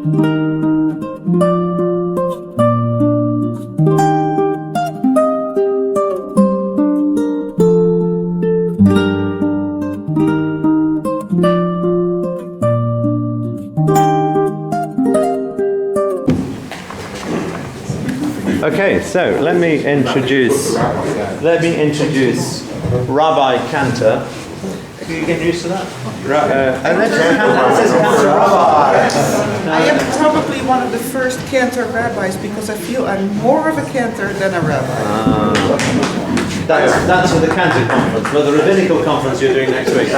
Okay, so let me introduce Rabbi Cantor. Can you get used to that? And then it says Cantor Rabbi. I am probably one of the first Cantor rabbis because I feel I'm more of a Cantor than a rabbi. That's for the Cantor conference, for the rabbinical conference you're doing next week.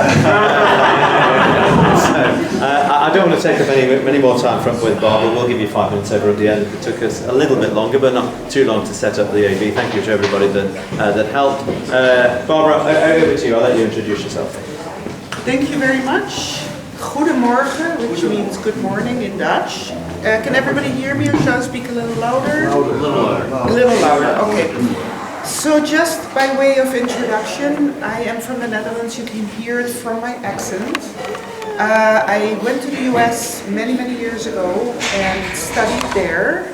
I don't want to take up many more time with Barbara. We'll give you 5 minutes over at the end. It took us a little bit longer, but not too long to set up the AV. Thank you to everybody that helped. Barbara, over to you. I'll let you introduce yourself. Thank you very much. Goedemorgen, which means good morning in Dutch. Can everybody hear me, or shall I speak a little louder? A little louder, okay. So just by way of introduction, I am from the Netherlands. You can hear it from my accent. I went to the US many years ago and studied there.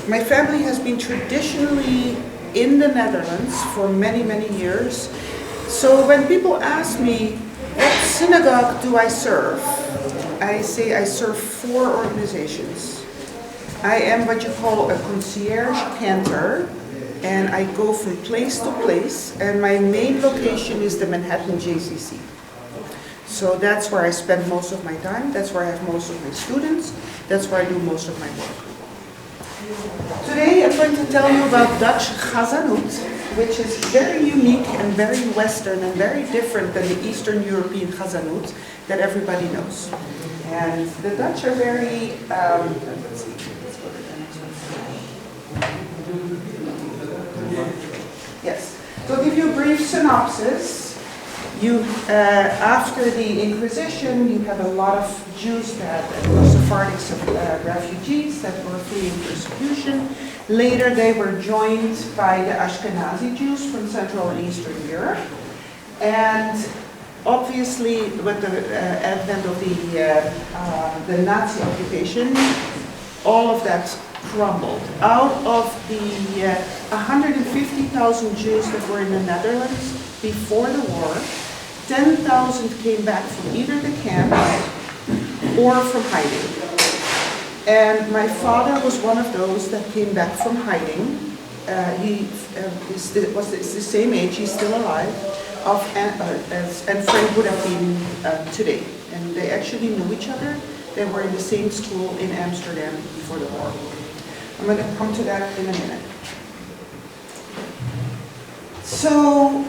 My family has been traditionally in the Netherlands for many years. So when people ask me, what synagogue do I serve? I say I serve 4 organizations. I am what you call a concierge cantor, and I go from place to place, and my main location is the Manhattan JCC. So that's where I spend most of my time, that's where I have most of my students, that's where I do most of my work. Today I'm going to tell you about Dutch Hazzanut, which is very unique and very Western and very different than the Eastern European Hazzanut that everybody knows. And the Dutch are very, let's see, let's go to the next one. Yes, so I'll give you a brief synopsis. After the Inquisition, you have a lot of Jews that were Sephardics, refugees that were fleeing persecution. Later, they were joined by the Ashkenazi Jews from Central and Eastern Europe. And obviously, with the advent of the Nazi occupation, all of that crumbled. Out of the 150,000 Jews that were in the Netherlands before the war, 10,000 came back from either the camps or from hiding. And my father was one of those that came back from hiding. He is the same age, he's still alive, and Frank would have been today. And they actually knew each other. They were in the same school in Amsterdam before the war. I'm going to come to that in a minute. So,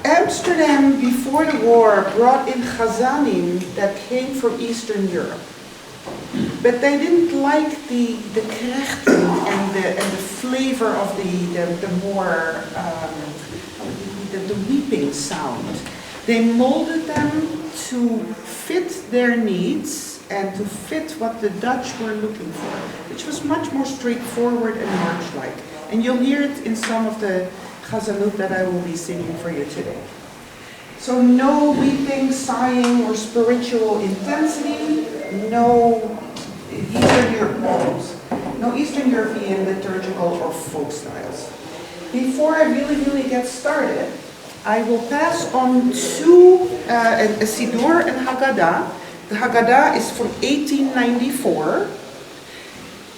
Amsterdam before the war brought in Chazanim that came from Eastern Europe. But they didn't like the krechten and the flavor of the more the weeping sound. They molded them to fit their needs and to fit what the Dutch were looking for, which was much more straightforward and march-like. And you'll hear it in some of the Hazzanut that I will be singing for you today. So no weeping, sighing, or spiritual intensity, no Eastern European liturgical or folk styles. Before I really get started, I will pass on to a Siddur and Haggadah. The Haggadah is from 1894.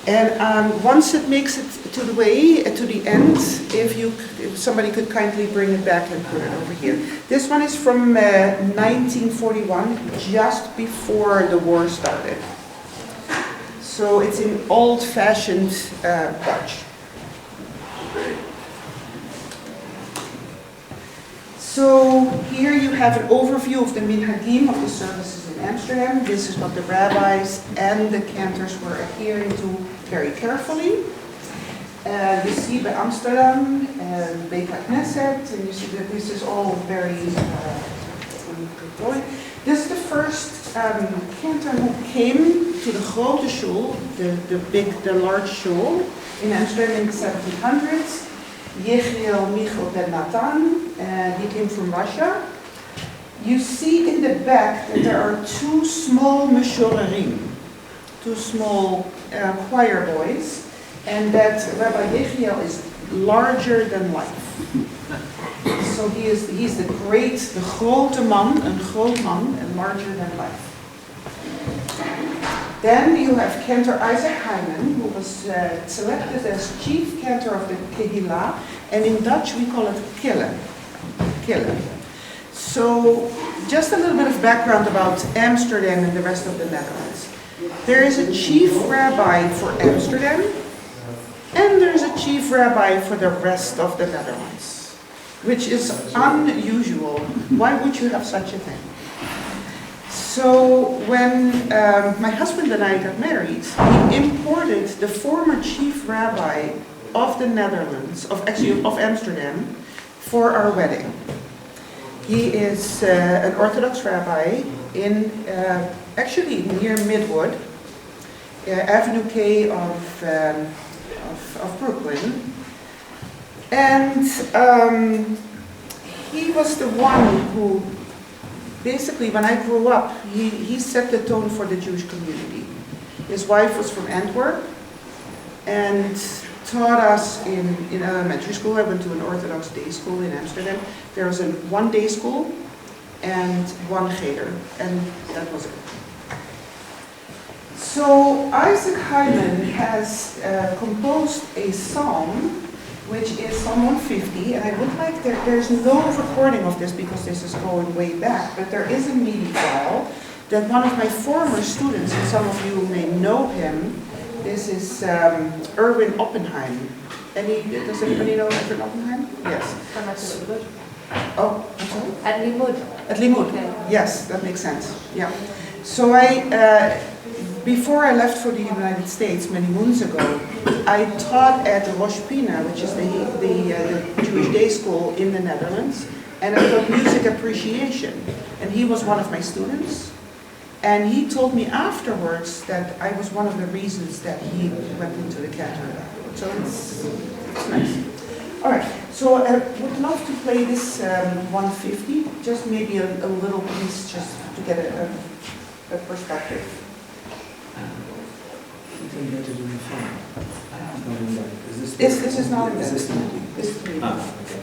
And once it makes it to the end, if somebody could kindly bring it back and put it over here. This one is from 1941, just before the war started. So it's in old-fashioned Dutch. So here you have an overview of the minhagim of the services in Amsterdam. This is what the rabbis and the cantors were adhering to very carefully. You see by Amsterdam and Beit HaKnesset, and you see that this is all very going. This is the first cantor who came to the grote shul, the large shul in Amsterdam in the 1700s. Yechiel Michel ben Natan, and he came from Russia. You see in the back that there are two small meshurerim, two small choir boys, and that Rabbi Yechiel is larger than life. So he's the grote man, een groot man, and larger than life. Then you have Cantor Isaac Hyman, who was selected as chief cantor of the Kehillah, and in Dutch we call it kille. So just a little bit of background about Amsterdam and the rest of the Netherlands. There is a chief rabbi for Amsterdam, and there's a chief rabbi for the rest of the Netherlands, which is unusual. Why would you have such a thing? So when my husband and I got married, he imported the former chief rabbi of the Netherlands, of Amsterdam, for our wedding. He is an Orthodox rabbi in, actually near Midwood, Avenue K of Brooklyn. And he was the one who, basically, when I grew up, he set the tone for the Jewish community. His wife was from Antwerp and taught us in elementary school. I went to an Orthodox day school in Amsterdam. There was one day school and one cheder, and that was it. So Isaac Hyman has composed a psalm, which is Psalm 150, and I would like, there's no recording of this because this is going way back, but there is a MIDI file that one of my former students, and some of you may know him, this is Erwin Oppenheim. Does anybody know Erwin Oppenheim? Yes. Oh, I'm sorry? At Limud. At Limud, okay. Yes, that makes sense, yeah. So before I left for the United States many moons ago, I taught at Rosh Pina, which is the Jewish day school in the Netherlands, and I taught music appreciation. And he was one of my students, and he told me afterwards that I was one of the reasons that he went into the Cantor. So it's nice. All right, so I would love to play this 150, just maybe a little piece, just to get a perspective. This is not in this. This is the okay.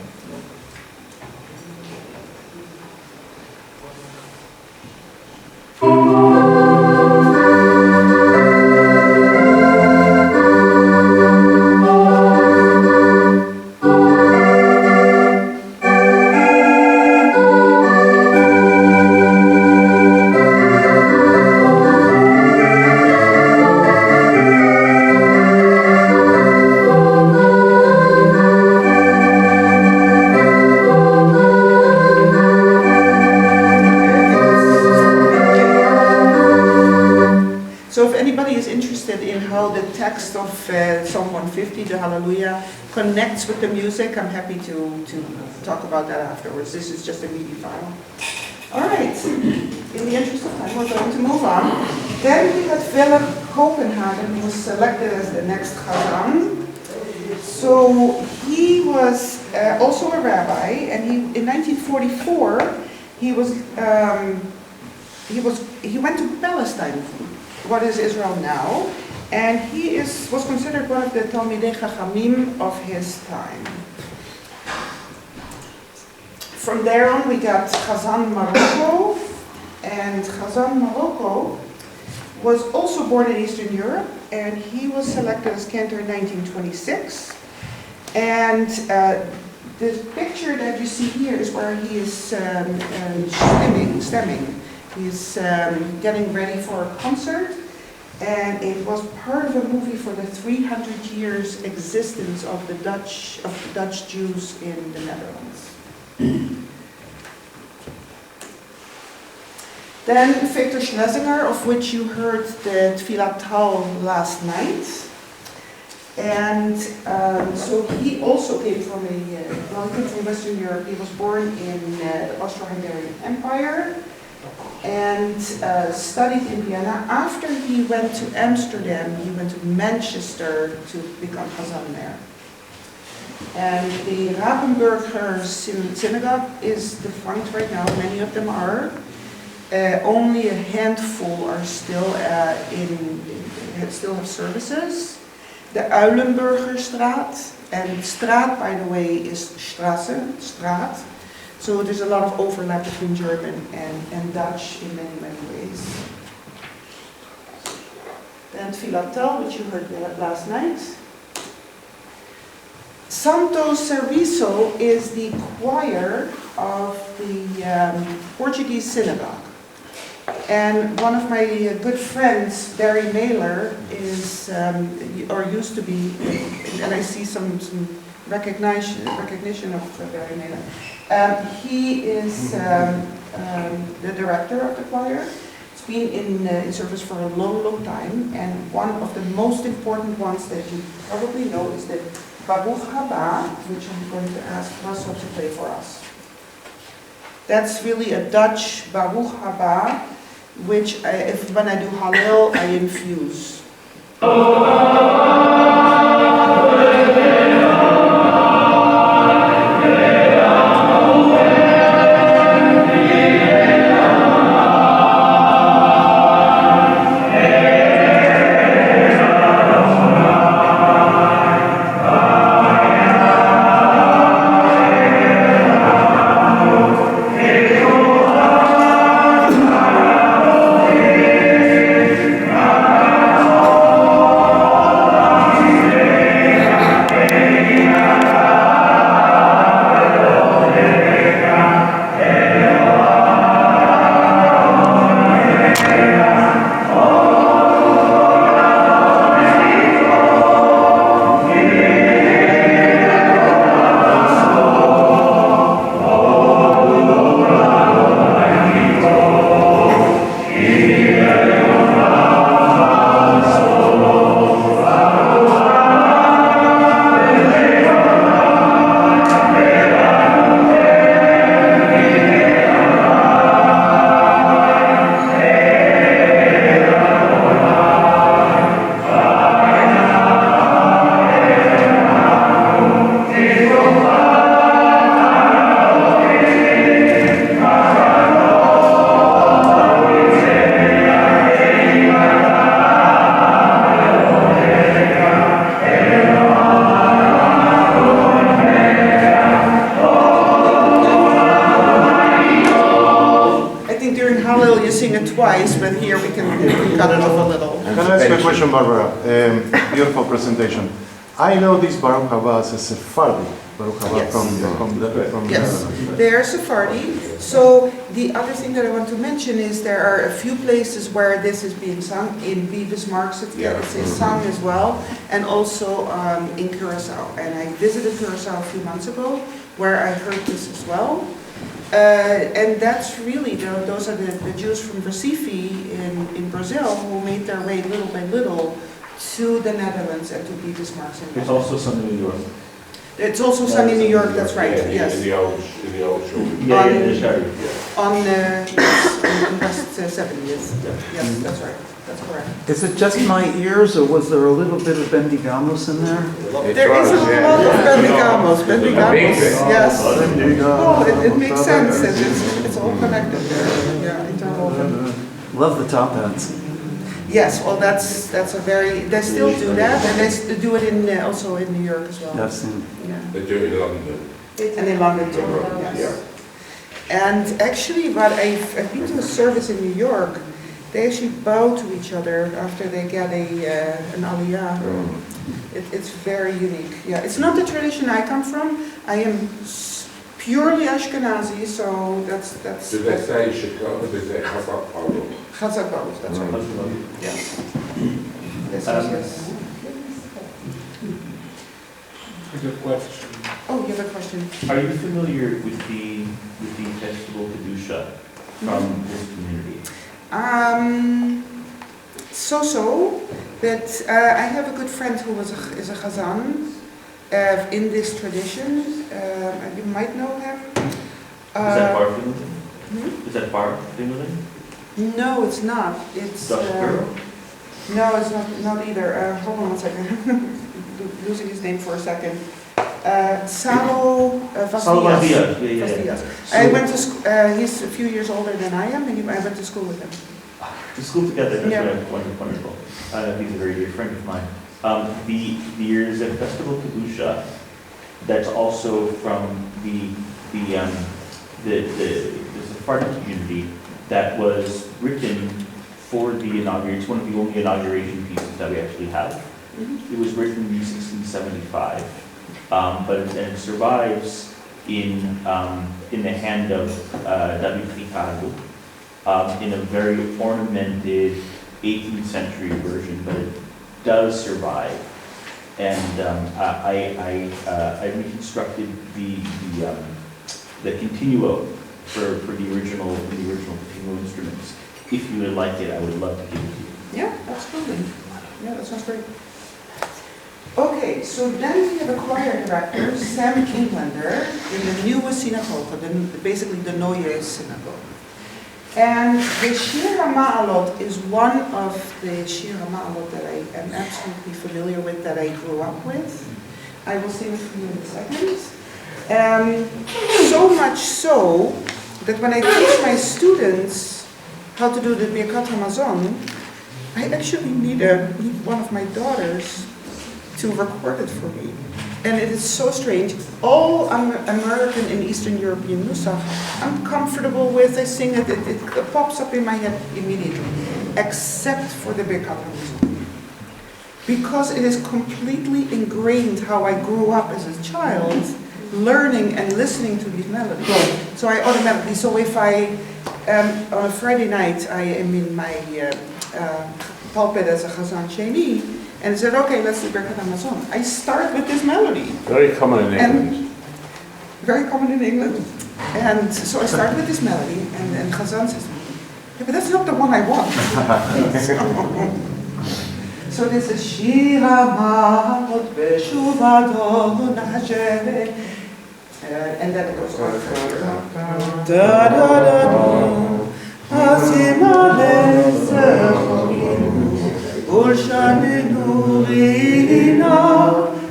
text of Psalm 150, the Hallelujah, connects with the music. I'm happy to talk about that afterwards. This is just a MIDI file. All right, in the interest of time, we're going to move on. Then we had Philip Copenhagen, who was selected as the next Chazan. So he was also a rabbi, and in 1944 he went to Palestine, what is Israel now, and he was considered one of the Talmidei Chachamim of his time. From there on, we got Chazan Morocco, and Chazan Morocco was also born in Eastern Europe, and he was selected as Cantor in 1926. And the picture that you see here is where he is stemming. He's getting ready for a concert, and it was part of a movie for the 300 years existence of the Dutch Jews in the Netherlands. Then Victor Schlesinger, of which you heard the Tefillat last night. And so he also came from from Western Europe. He was born in the Austro-Hungarian Empire and studied in Vienna. After he went to Amsterdam, he went to Manchester to become Hazzan there. And the Rabenburger synagogue is defunct right now, many of them are. Only a handful are still still have services. The Eulenburgerstraat, and straat, by the way, is Straße, straat. So there's a lot of overlap between German and Dutch in many, many ways. Then Tefillat, which you heard last night. Santo Serviço is the choir of the Portuguese synagogue. And one of my good friends, Barry Mailer, is, or used to be, and I see some recognition of Barry Mailer. He is the director of the choir. It's been in service for a long, long time. And one of the most important ones that you probably know is the Baruch Habah, which I'm going to ask Russell to play for us. That's really a Dutch Baruch Habah, which when I do Hallel, I infuse. Twice, but here we can cut it off a little. Can I ask a question, Barbara? Beautiful presentation. I know these Baruch Habahs as Sephardi. Baruch Habah Yes. from Yes, they're Sephardi. So the other thing that I want to mention is there are a few places where this is being sung. In Beavis Marks, it's sung as well, and also in Curacao. And I visited Curacao a few months ago, where I heard this as well. And that's really, those are the Jews from Recife in Brazil who made their way little by little to the Netherlands and to Beavis Marks. It's also sung in New York. It's also sung in New York, that's right, yes. In the old show. Yeah, in the Shari. On West 70th. Yes, that's right. That's correct. Is it just my ears, or was there a little bit of Bendigamos in there? There is a lot of Bendigamos, yes. Oh, it makes sense. It's all connected there. Yeah, interwoven. Love the top hats. Yes, well, that's a very. They still do that, and they do it in also in New York as well. Yes. Yeah. They do it in London. And in London too. Yes. And actually, but I've been to a service in New York. They actually bow to each other after they get an aliyah. It's very unique. Yeah, it's not the tradition I come from. I am purely Ashkenazi, so that's. Do they say Chicago? Do they say Habah? Chazak Baruch, that's right. Yes. Yes, yes. Good question. Oh, you have a question? Are you familiar with the Festival Kedushah from this community? So, but I have a good friend who is a Chazan in this tradition. You might know him. Is that Baruch Finland? Is that Baruch Finland? No, it's not. It's Dutch Torah? no, it's not either. Hold on one second. Losing his name for a second. Salo Salo Vasilias. Yeah. Vasilias. So- I went to he's a few years older than I am, and I went to school with him. To school together, that's Yeah. wonderful. He's a very dear friend of mine. There's a festival Kedusha that's also from the Sephardic community that was written for the inauguration. It's one of the only inauguration pieces that we actually have. It was written in 1675, but it survives in the hand of David Ricardo in a very ornamented 18th century version, but it does survive. And I reconstructed the continuo for the original continuo instruments. If you would like it, I would love to give it to you. Yeah, absolutely. Yeah, that sounds great. Okay, so then we have a choir director, Sam Englander, in the newest synagogue, basically the Neue synagogue. And the Shir HaMa'alot is one of the Shir HaMa'alot that I am absolutely familiar with, that I grew up with. I will sing it for you in a second. So much so that when I teach my students how to do the Birkat HaMazon, I actually need one of my daughters to record it for me. And it is so strange. All American and Eastern European Nusach, I'm comfortable with. I sing it, it pops up in my head immediately, except for the Birkat HaMazon. Because it is completely ingrained how I grew up as a child, learning and listening to these melodies. So I automatically, so if I, on a Friday night, I am in my pulpit as a Chazan Sheni, and said, okay, let's do Birkat HaMazon. I start with this melody. Very common in England. Very common in England. And so I start with this melody, and Chazan says, yeah, but that's not the one I want. So this is Shir HaMa'alot B'Shuvadon Hashem. And then it goes on. Da da da da.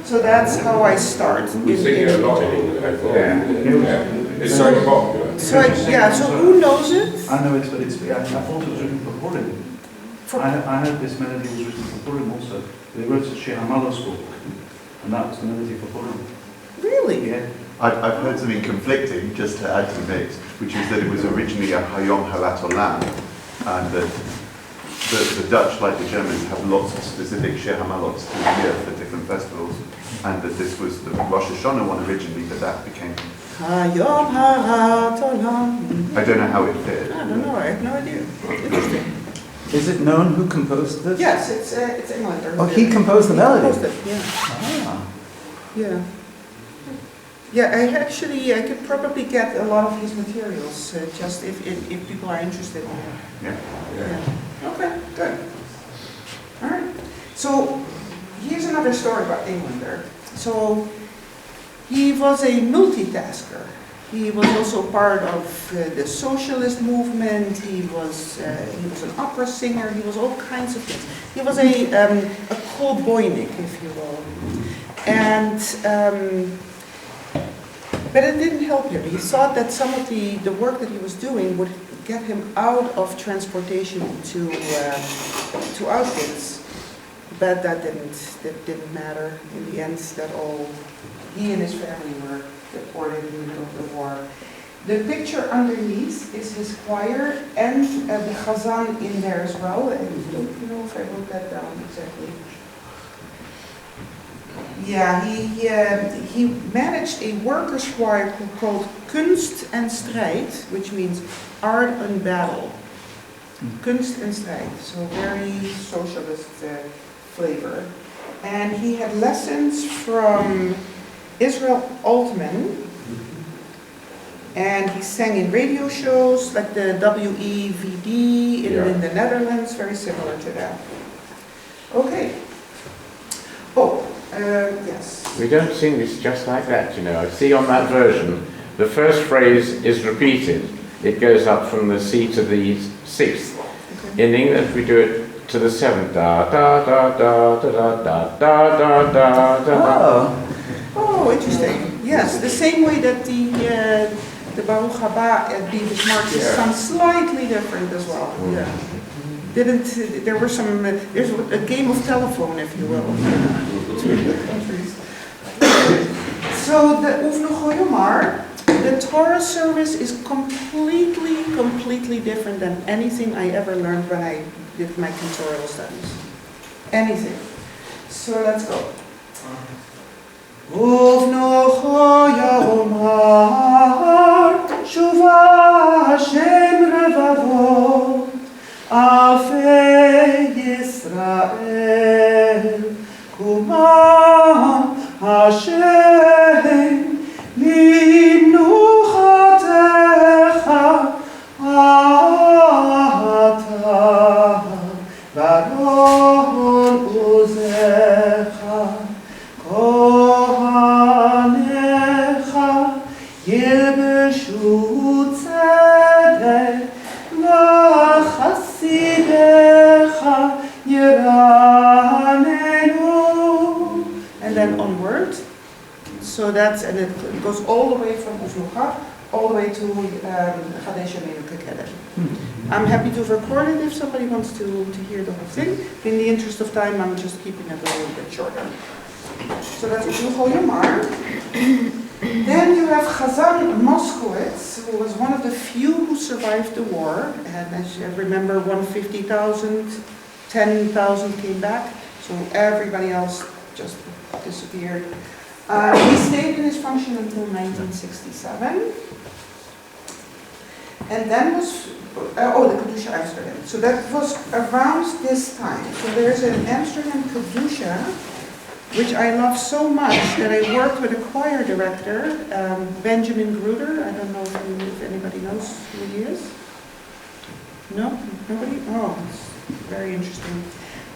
So that's how I start. We sing it a lot in England, I thought. Yeah. It's very popular. So who knows it? I know it, but I thought it was written for Purim. I heard this melody was written for Purim also. They wrote a Shir HaMa'alot book, and that was the melody for Purim. Really? Yeah. I've heard something conflicting, just to add to the mix, which is that it was originally a Hayom Halat Olam, and that the Dutch, like the Germans, have lots of specific Shir HaMa'alots through the year for different festivals, and that this was the Rosh Hashanah one originally, but that became... Hayom Halat Olam. I don't know how it fit. I don't know, I have no idea. Interesting. Is it known who composed this? Yes, it's Englander. Oh, he composed the melody? Composed it, yeah. Ah. Yeah. Yeah, I could probably get a lot of his materials, just if people are interested in it. Yeah. Okay, good. All right. So here's another story about Englander. So he was a multitasker. He was also part of the socialist movement. He was an opera singer. He was all kinds of things. He was a Kolboinik, if you will. And but it didn't help him. He thought that some of the work that he was doing would get him out of transportation to Auschwitz. But that didn't matter. In the end, he and his family were deported in the middle of the war. The picture underneath is his choir and the Chazan in there as well. I don't know if I wrote that down exactly. Yeah, he managed a workers' choir called Kunst en Strijd, which means art and battle. Kunst en Strijd, so very socialist flavor. And he had lessons from Israel Altman, and he sang in radio shows like the WEVD in the Netherlands, very similar to that. Okay. Yes. We don't sing this just like that, you know. I see on that version, the first phrase is repeated. It goes up from the C to the sixth. Okay. In England, we do it to the seventh. Da da da da da da da da da da da. Oh, Oh, interesting. Yes, the same way that the Baruch Habah at Beavis Marks is some slightly different as well. Yeah. There were some, there's a game of telephone, if you will, between the countries. So the Uvnochoyomar, the Torah service is completely different than anything I ever learned when I did my cantorial studies. Anything. So let's go. Uvnochoyomar, Shuva Hashem Revavot, Afei Yisrael, Kuma Hashem, Minuchatecha, Ata, Baron Uzecha, Kohanecha, Yilbeshu Tzedek, V'chasidecha, Yiranenu. And then onward. So that's, and it goes all the way from Uvnocha, all the way to Chadesh Yameinu Kekeder. I'm happy to record it if somebody wants to hear the whole thing. In the interest of time, I'm just keeping it a little bit shorter. So that's Uvnochoyomar. Then you have Chazan Moskowitz, who was one of the few who survived the war. And as you remember, 150,000, 10,000 came back. So everybody else just disappeared. He stayed in his function until 1967. And then was, the Kedushah Amsterdam. So that was around this time. So there's an Amsterdam Kedushah, which I love so much that I worked with a choir director, Benjamin Gruder. I don't know if anybody knows who he is. No? Nobody? Oh, it's very interesting.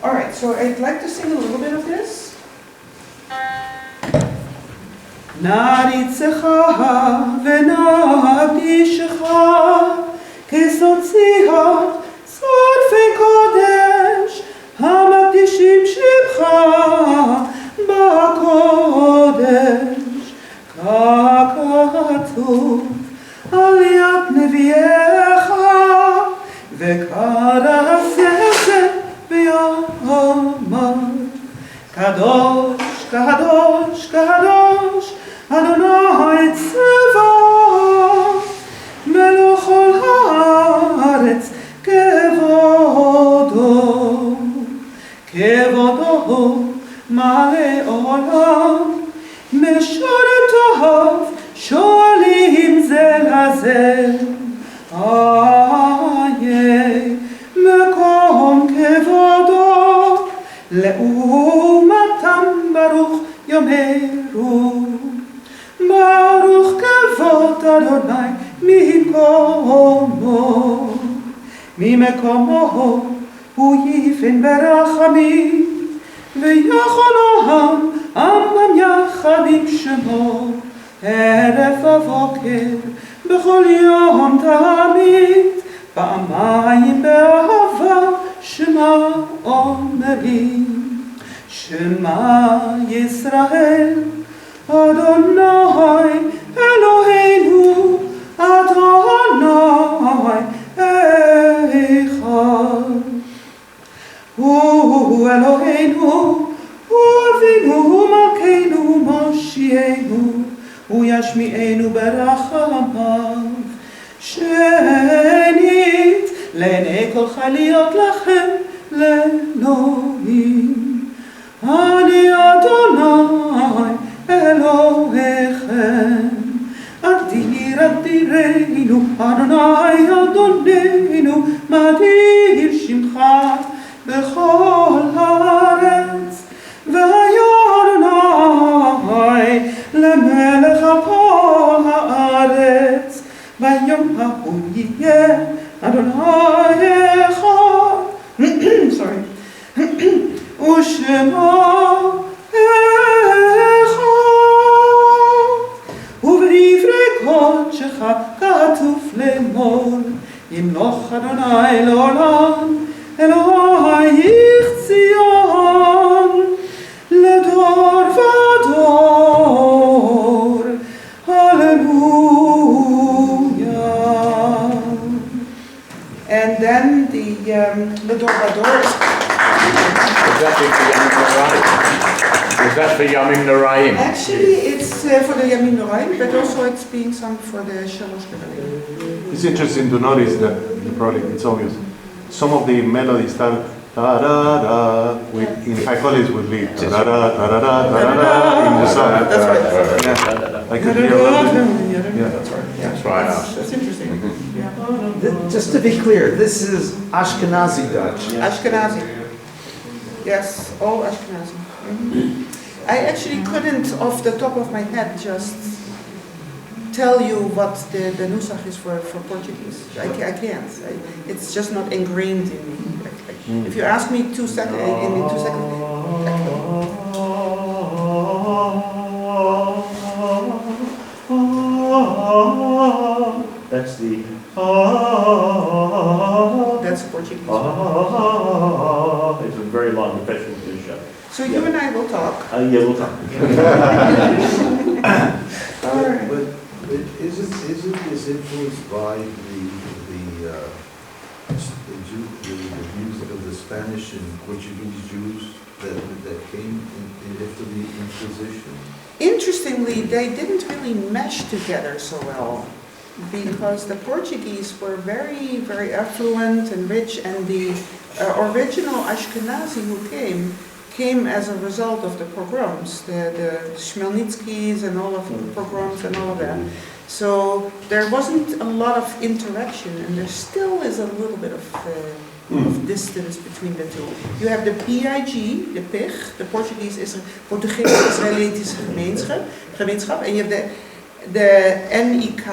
All right, so I'd like to sing a little bit of this. Naritzecha v'naqdishecha kesotziach tzorfei kodesh hamaqdishim shimcha ba'kodesh ka'katuv al yad neviecha v'karaseseh v'yamar kadosh kadosh kadosh Adonai Tzevot, Melech ol haaretz, kevodo, kevodo, male olam, meshoretov, shoalim zel hazel, aye, mekom kevodo, leumatam baruch yomeru. Baruch kavod Adonai mimekomo hu yifin berachamim v'yachonoham amam yachad im shemo eref avoker b'chol yom tamid פעמיים באהבה shema אומרים shema Yisrael Adonai Eloheinu, Adonai Echad. Hu Eloheinu, Hu Avinu, Malkeinu, Moshienu, Hu Yashmi'enu berachamav. Shenit, לעיני כל חליות לכם, לאלוהים. אני אדוני Elohechem, אדירנו, אדוני אדוננו, מדיר שמך בכל הארץ, והיה אדוני למלך על כל הארץ, ביום ההוא יהיה אדוני אחד, sorry, ושמו קודשך כתוב לאמור, ימלוך אדוני לעולם, אלוהיך ציון, לדור ודור. Salvador is... Is that for Yamim Noraim? Actually, it's for the Yamim Noraim, but also it's being sung for the Shalosh Regalim. It's interesting to notice that, probably it's obvious, some of the melodies start ta-da-da, in Haimowitz would lead ta-da-da, ta-da-da, ta-da-da, in the song. That's right. Yeah. I could hear a little bit. Yeah. That's right. Yeah. That's right. That's interesting. Yeah. Just to be clear, this is Ashkenazi Dutch. Ashkenazi. Yes, all Ashkenazi. I actually couldn't, off the top of my head, just tell you what the Nusach is for Portuguese. I can't. It's just not ingrained in me. If you ask me in 2 seconds, That's the. That's Portuguese. It's a very long professional Kedushah. So you and I will talk. Yeah, we'll talk. All right. But isn't this influenced by the music of the Spanish and Portuguese Jews that came in after the Inquisition? Interestingly, they didn't really mesh together so well, because the Portuguese were very, very affluent and rich, and the original Ashkenazi who came as a result of the pogroms, the Chmielnickis and all of the pogroms and all of that. So there wasn't a lot of interaction, and there still is a little bit of distance between the two. You have the PIG, the PIG, the Portugees-Israëlitische gemeenschap, and you have the NIK,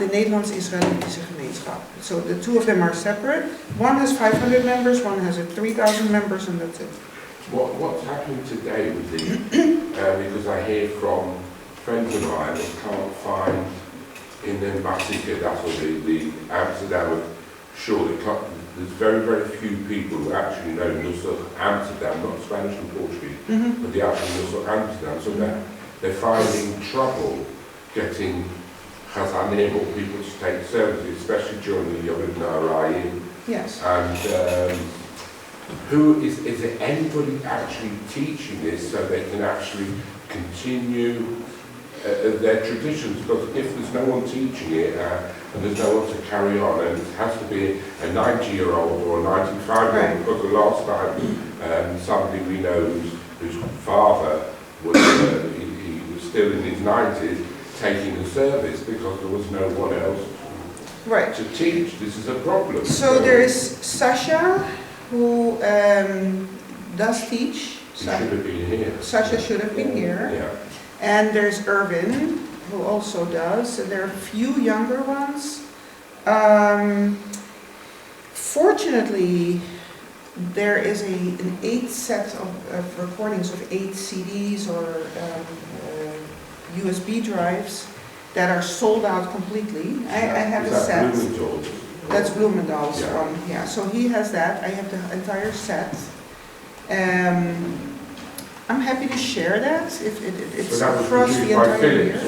the Nederlands-Israëlitische gemeenschap. So the two of them are separate. One has 500 members, one has 3,000 members, and that's it. What's happening today with the, because I hear from friends of mine that can't find in the Massika, or the Amsterdam shore, there's very, very few people who actually know Nusach Amsterdam, not Spanish and Portuguese, but the actual Nusach Amsterdam. So they're finding trouble getting Hazanim or people to take services, especially during the Yom Noraim. Yes. And who is it anybody actually teaching this so they can actually continue their traditions? Because if there's no one teaching it and there's no one to carry on, and it has to be a 90-year-old or a 95-year-old, right. Because the last time somebody we know whose father was he was still in his 90s taking the service because there was no one else right. to teach. This is a problem. So there is Sasha, who does teach. He should have been here. Sasha should have been here. Yeah. And there's Irvin, who also does. And there are a few younger ones. Fortunately, there is an 8 set of recordings of 8 CDs or USB drives that are sold out completely. I have a set. That's Blumenthal's one, yeah. So he has that. I have the entire set. I'm happy to share that if it's across the entire year.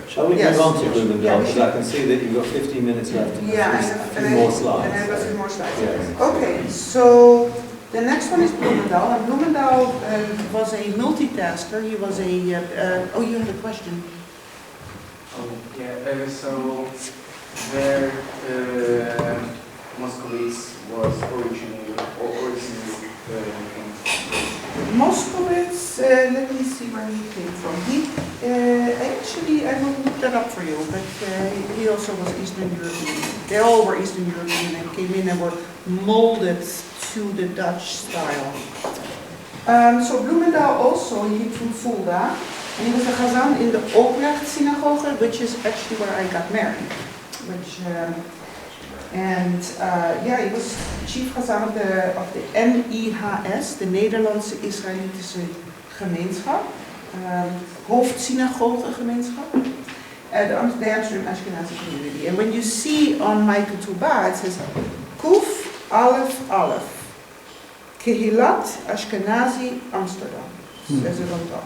Shall we move on to Blumenthal? Because I can see that you've got 15 minutes left. Yeah, I have a few more slides. And I have a few more slides. Yes. Okay, so the next one is Blumenthal. And Blumenthal was a multitasker. He was a. Oh, you had a question. So where Moskowitz was originally Moskowitz, let me see where he came from. I will look that up for you, but he also was Eastern European. They all were Eastern European and came in and were molded to the Dutch style. So Blumenthal also, he came from Fulda, and he was a Chazan in the Oprecht synagogue, which is actually where I got married. He was chief Chazan of the NIHS, the Nederlandse Israëlitische Gemeenschap, hoofdsynagogegemeenschap, the Amsterdam Ashkenazi community. And when you see on my ketubah, it says Kuf Aleph Aleph, Kehilat Ashkenazi Amsterdam. Says it on top.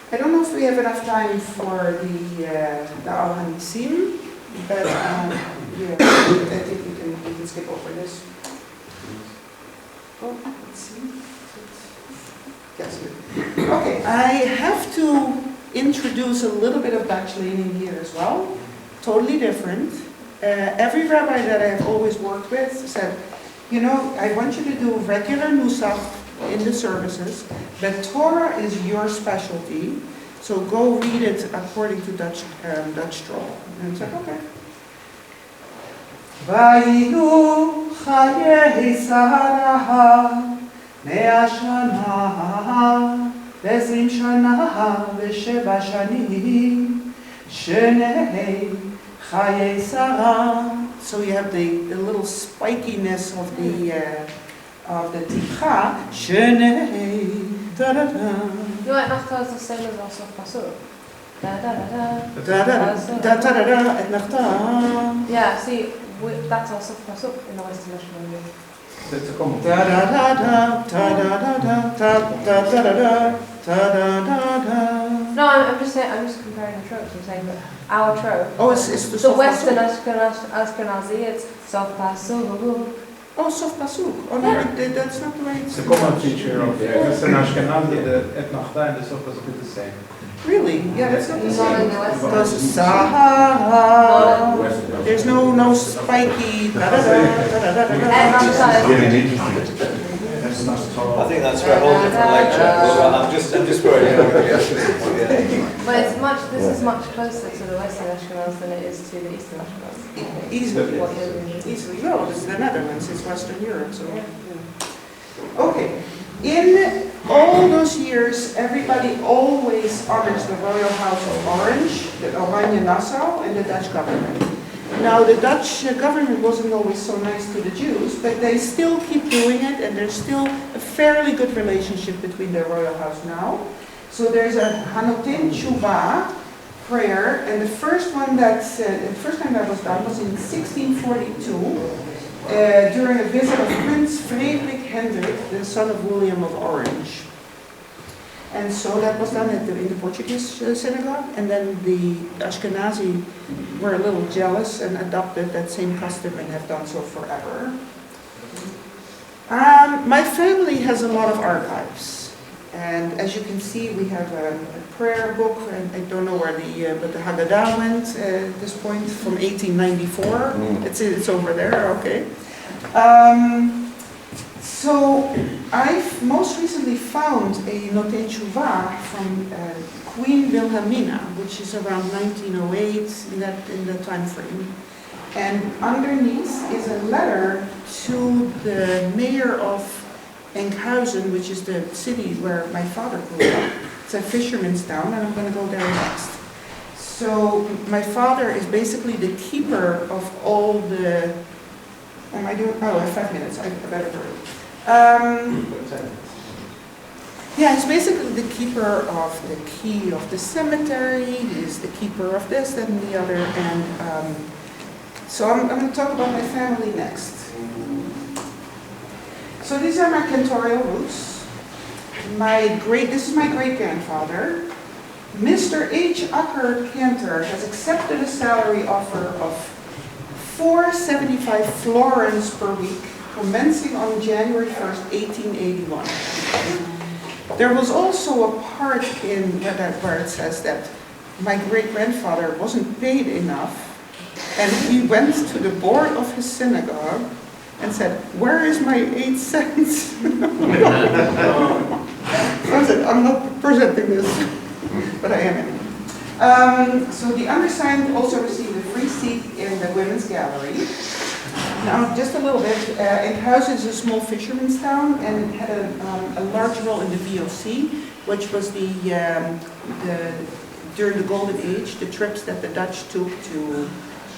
I don't know if we have enough time for the Al Hanisim, but Yeah, I think we can skip over this. Oh, let's see. Yes. Okay, I have to introduce a little bit of Dutch leaning here as well. Totally different. Every rabbi that I've always worked with said, you know, I want you to do regular Nusach in the services, but Torah is your specialty, so go read it according to Dutch Torah. And it's like, okay. Vayidu chayei Sarah 100 shana, 20 shana, ו7 שנים, שנei chayei Sarah. So you have the little spikiness of the tikha. Shenei da da da. You know, Nachta is the same as also Pasuk. Da da da da. Da da da da da et nachta. Yeah, see, that's also Pasuk in the Western National Union. That's a common. Da da da da da da da da da da da da da da. No, I'm just saying, I'm just comparing the tropes. I'm saying that our trope. Oh, it's the So sof Western pasuk. Ashkenazi, it's Sof Pasuk. Oh, sof pasuk. Oh no, that's not the way It's it's. a common feature of Western Ashkenazi, the Et Nachta and the Sof Pasuk is the same. Really? Yeah, that's not the Not in same. the Western. Because Sahara. There's no spiky. Da da da da da da da. I think that's for a whole different lecture. Well, I'm just worried. But it's much, this is much closer to the Western Ashkenaz than it is to the Eastern Ashkenaz. Easily. What you're doing. Easily. No, this is the Netherlands. It's Western Europe. So. Okay. In all those years, everybody always honors the Royal House of Orange, the Oranje Nassau, and the Dutch government. Now, the Dutch government wasn't always so nice to the Jews, but they still keep doing it, and there's still a fairly good relationship between the Royal House now. So there's a Hanotin Tshuva prayer, and the first time that was done was in 1642. During a visit of Prince Frederik Hendrik, the son of William of Orange. And so that was done in the Portuguese synagogue, and then the Ashkenazi were a little jealous and adopted that same custom and have done so forever. My family has a lot of archives, and as you can see, we have a prayer book, and I don't know where but the Haggadah went at this point from 1894. It's over there, okay. So I've most recently found a Noten Tshuva from Queen Wilhelmina, which is around 1908 in that time frame. And underneath is a letter to the mayor of Enkhuizen, which is the city where my father grew up. It's a fisherman's town, and I'm going to go there next. So my father is basically the keeper of all the. Am I doing? Oh, I have 5 minutes. I better hurry. Yeah, he's basically the keeper of the key of the cemetery. He's the keeper of this, that, and the other. And so I'm going to talk about my family next. So these are my cantorial roots. This is my great-grandfather. Mr. H. Acker Cantor has accepted a salary offer of 475 florins per week, commencing on January 1st, 1881. There was also a part in where it says that my great-grandfather wasn't paid enough, and he went to the board of his synagogue and said, "Where is my 8 cents?" So I said, "I'm not presenting this, but I am anyway." So the undersigned also received a free seat in the women's gallery. Now, just a little bit, Enkhuizen is a small fisherman's town, and it had a large role in the VOC, which was during the Golden Age, the trips that the Dutch took to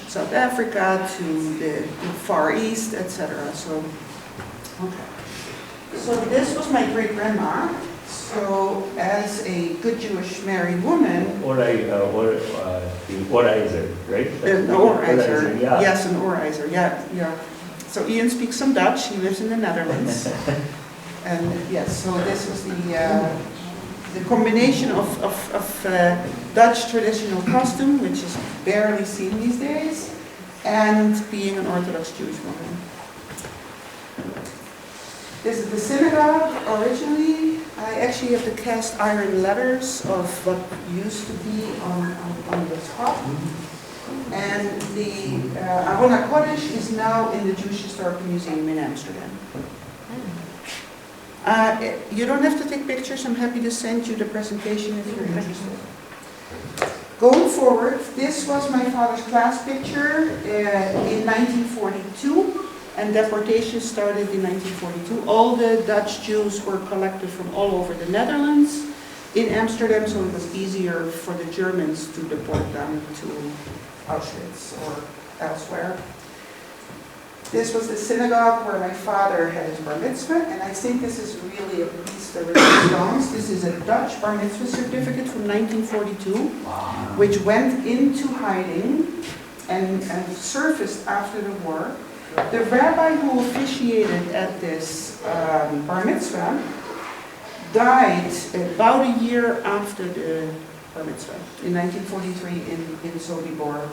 South Africa, to the Far East, etc. So, okay. So this was my great-grandma. So, as a good Jewish married woman, the Oreizer, right? an Oreizer, yeah. yes, an Oreizer, yeah. So Ian speaks some Dutch. He lives in the Netherlands, and yes. So this was the combination of Dutch traditional costume, which is barely seen these days, and being an Orthodox Jewish woman. This is the synagogue originally. I actually have the cast iron letters of what used to be on the top. And the Arona Kodesh is now in the Jewish Historical Museum in Amsterdam. You don't have to take pictures. I'm happy to send you the presentation if you're interested. Going forward, this was my father's class picture in 1942, and deportation started in 1942. All the Dutch Jews were collected from all over the Netherlands in Amsterdam, so it was easier for the Germans to deport them to Auschwitz or elsewhere. This was the synagogue where my father had his bar mitzvah, and I think this is really a piece that really belongs. This is a Dutch bar mitzvah certificate from 1942, which went into hiding and surfaced after the war. The rabbi who officiated at this bar mitzvah died about a year after the bar mitzvah, in 1943 in Sobibor.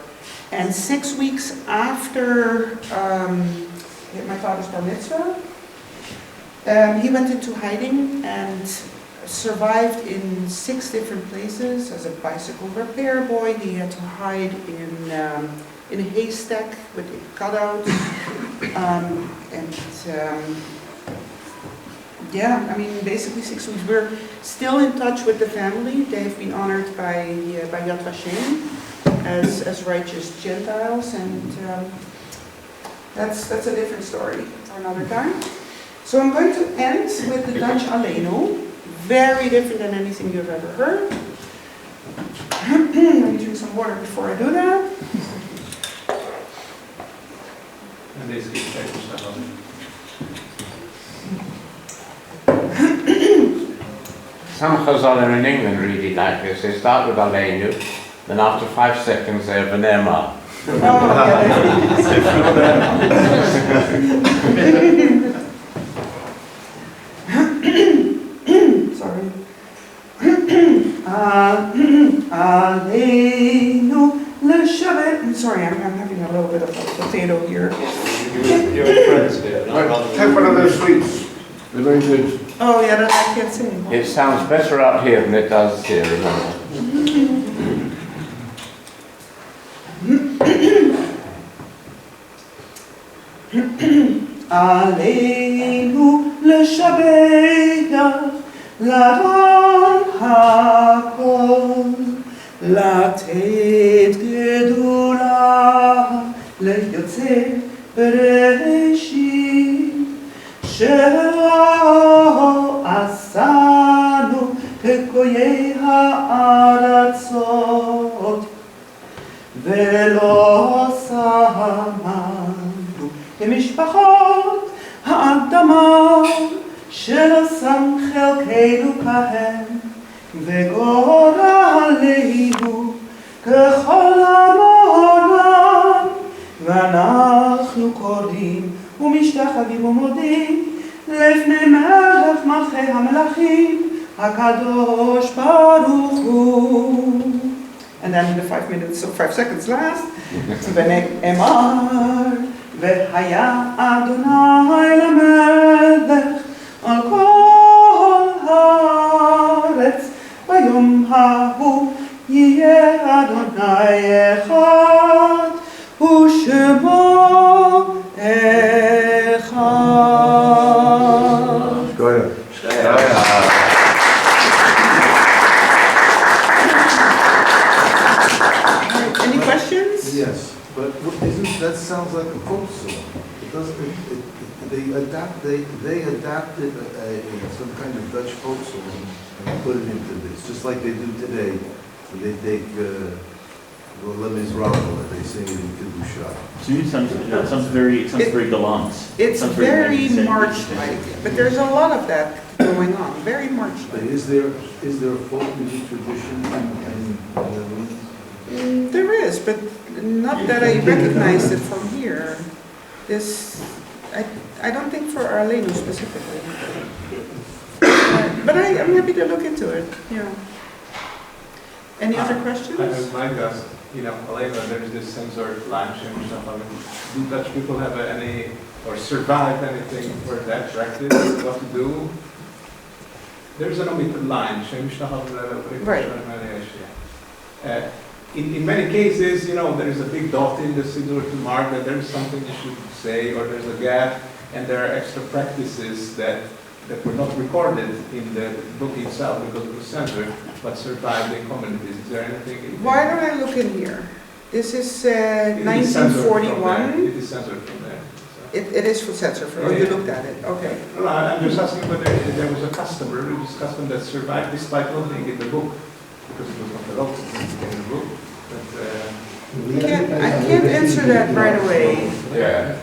And 6 weeks after my father's bar mitzvah, he went into hiding and survived in 6 different places. As a bicycle repair boy, he had to hide in a haystack with a cutout. Yeah, I mean, basically 6 weeks. We're still in touch with the family. They have been honored by Yad Vashem as righteous Gentiles, and that's a different story for another time. So I'm going to end with the Dutch Aleinu. Very different than anything you've ever heard. Let me drink some water before I do that. And basically, some Chazanim in England really like this. They start with Aleinu, then after 5 seconds they have an Emma. Sorry. Aleinu l'shavet. I'm sorry, I'm having a little bit of a potato here. You're friends here. Take one of those sweets. They're very good. Oh yeah, that I can't sing. It sounds better out here than it does here, remember? Aleinu l'shabeach l'adon hakol לתת גדולה ליוצא בראשית שלא עשנו כגויי הארצות ולא שמנו כמשפחות האדמה שלא שם חלקנו כהם וגורלנו ככל המעולם ואנחנו קוראים ומשתחווים ומודים לפני מלך מלכי המלכים הקדוש ברוך הוא. And then the 5 minutes or 5 seconds last. ונאמר והיה אדוני למלך על כל הארץ ביום ההוא יהיה אדוני אחד ושמו אחד. Any questions? Yes, but isn't that sounds like a folk song? It doesn't. They adapted some kind of Dutch folk song and put it into this, just like they do today. They take Les Miserables, they sing it in Kedushah. To me, it sounds very galant. It's very march-like, but there's a lot of that going on. Very march-like. Is there a folk music tradition in the Netherlands? There is, but not that I recognize it from here. I don't think for Aleinu specifically. But I'm happy to look into it. Yeah. Any other questions? I have my guess. Aleinu, there's this censored lunch and stuff. Do Dutch people have any, or survive anything for that practice? What to do? There's an omitted line. Right. In many cases, there's a big dot in the siddur to mark that there's something you should say, or there's a gap, and there are extra practices that were not recorded in the book itself because it was censored, but survived in communities. Is there anything? Why don't I look in here? This is It is censored from there. 1941. It is censored from there. It is for censored. Oh, you looked at it. Okay. Well, I'm just asking whether there was a custom, a religious custom that survived despite not being in the book, because it was not allowed to be in the book. But, I can't answer that right away. Yeah.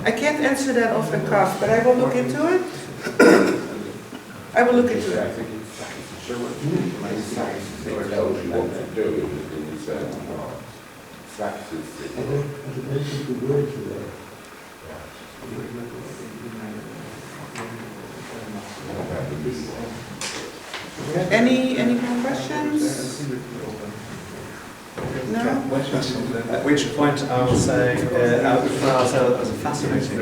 I can't answer that off the cuff, but I will look into it. I will look into I it. think it's sure what it tells you what to do in the certain part. Saxes. Any more questions? No? At which point I will say, that was a fascinating.